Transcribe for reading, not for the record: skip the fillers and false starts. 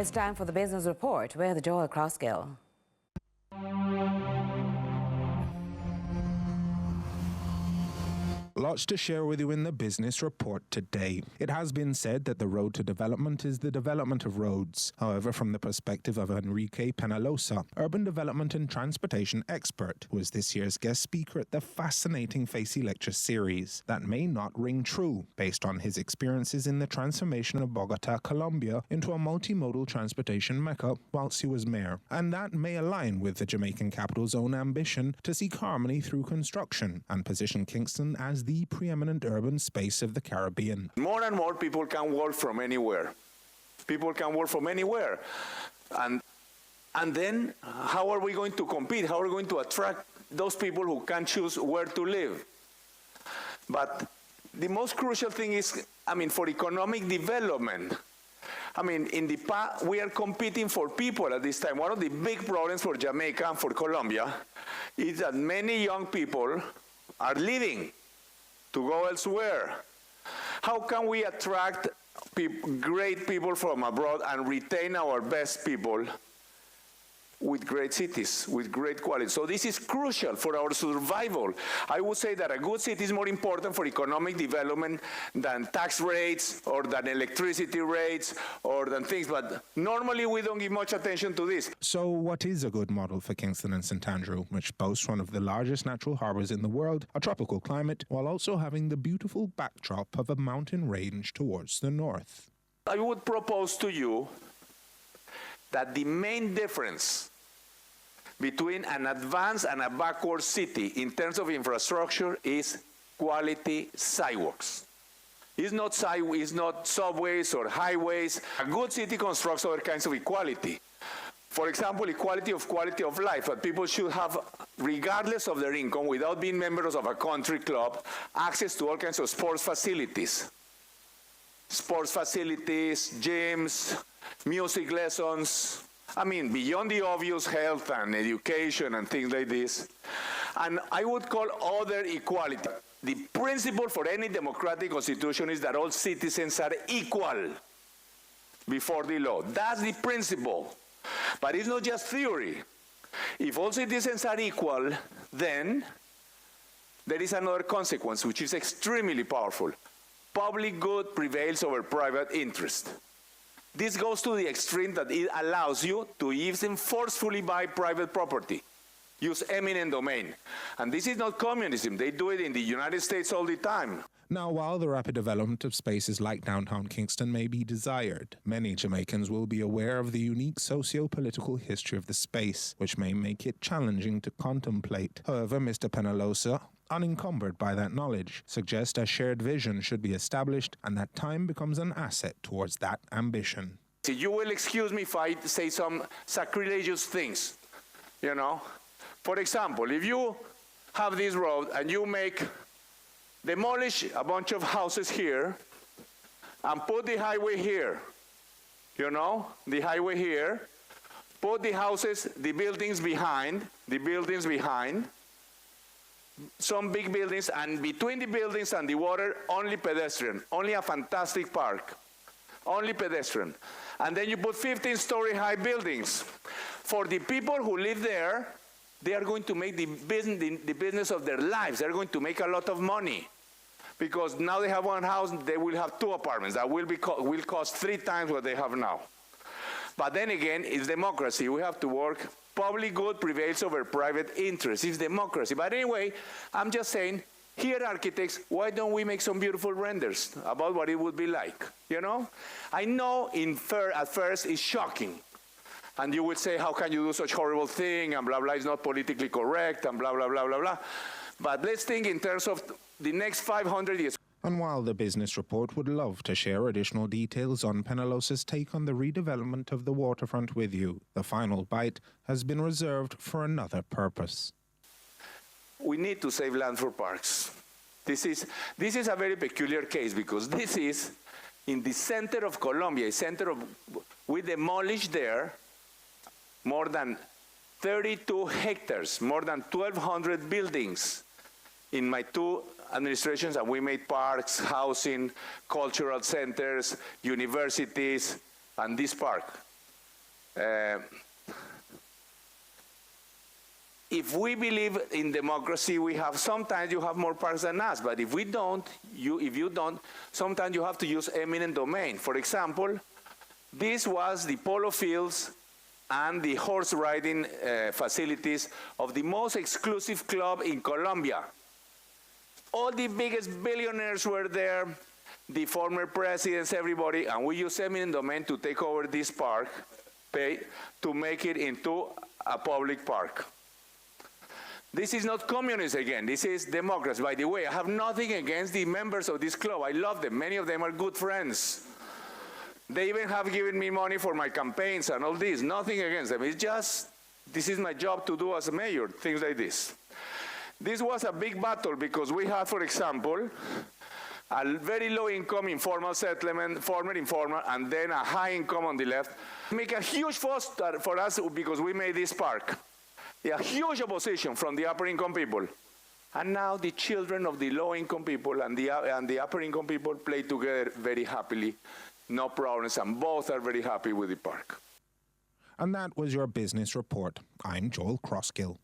It's time for the business report with Joel Crossgill. Lots to share with you in the business report today. It has been said that the road to development is the development of roads. However, from the perspective of Enrique Peñalosa, urban development and transportation expert, who is this year's guest speaker at the fascinating Facey Lecture Series, that may not ring true based on his experiences in the transformation of Bogotá, Colombia, into a multi-modal transportation mecca whilst he was mayor. And that may align with the Jamaican capital's own ambition to seek harmony through construction and position Kingston as the preeminent urban space of the Caribbean. More and more people can work from anywhere. People can work from anywhere. And then how are we going to compete? How are we going to attract those people who can choose where to live? But the most crucial thing is, for economic development, in the past, we are competing for people at this time. One of the big problems for Jamaica and for Colombia is that many young people are leaving to go elsewhere. How can we attract great people from abroad and retain our best people with great cities, with great quality? So this is crucial for our survival. I would say that a good city is more important for economic development than tax rates or than electricity rates or than things, but normally we don't give much attention to this. So what is a good model for Kingston and St. Andrew, which boasts one of the largest natural harbours in the world, a tropical climate, while also having the beautiful backdrop of a mountain range towards the north? I would propose to you that the main difference between an advanced and a backward city in terms of infrastructure is quality sidewalks. It's not subways or highways. A good city constructs other kinds of equality. For example, equality of life, that people should have, regardless of their income, without being members of a country club, access to all kinds of sports facilities. Sports facilities, gyms, music lessons, beyond the obvious health and education and things like this. And I would call other equality. The principle for any democratic constitution is that all citizens are equal before the law. That's the principle. But it's not just theory. If all citizens are equal, then there is another consequence, which is extremely powerful. Public good prevails over private interest. This goes to the extreme that it allows you to even forcefully buy private property, use eminent domain. And this is not communism. They do it in the United States all the time. Now, while the rapid development of spaces like downtown Kingston may be desired, many Jamaicans will be aware of the unique socio-political history of the space, which may make it challenging to contemplate. However, Mr. Peñalosa, unencumbered by that knowledge, suggests a shared vision should be established and that time becomes an asset towards that ambition. So you will excuse me if I say some sacrilegious things, For example, if you have this road and you demolish a bunch of houses here and put the highway here, the highway here, put the houses, the buildings behind, some big buildings, and between the buildings and the water, only pedestrian, only a fantastic park, only pedestrian. And then you put 15-story high buildings. For the people who live there, they are going to make the business of their lives. They're going to make a lot of money. Because now they have one house, they will have 2 apartments that will cost 3 times what they have now. But then again, it's democracy. We have to work. Public good prevails over private interest. It's democracy. But anyway, I'm just saying, here, architects, why don't we make some beautiful renders about what it would be like, I know at first it's shocking. And you will say, how can you do such horrible thing, and blah, blah, it's not politically correct, and blah, blah, blah, blah, blah. But let's think in terms of the next 500 years. And while the business report would love to share additional details on Peñalosa's take on the redevelopment of the waterfront with you, the final bite has been reserved for another purpose. We need to save land for parks. This is a very peculiar case because this is in the center of Colombia, we demolished there more than 32 hectares, more than 1,200 buildings in my 2 administrations, and we made parks, housing, cultural centers, universities, and this park. If we believe in democracy, sometimes you have more parks than us, but if you don't, sometimes you have to use eminent domain. For example, this was the polo fields and the horse riding facilities of the most exclusive club in Colombia. All the biggest billionaires were there, the former presidents, everybody, and we use eminent domain to take over this park, to make it into a public park. This is not communist again, this is democracy. By the way, I have nothing against the members of this club. I love them, many of them are good friends. They even have given me money for my campaigns and all this, nothing against them. It's just, this is my job to do as a mayor, things like this. This was a big battle because we had, for example, a very low income informal settlement, former informal, and then a high income on the left. Make a huge fuss for us because we made this park. A huge opposition from the upper income people. And now the children of the low income people and the upper income people play together very happily. No problems, and both are very happy with the park. And that was your business report. I'm Joel Crosskill.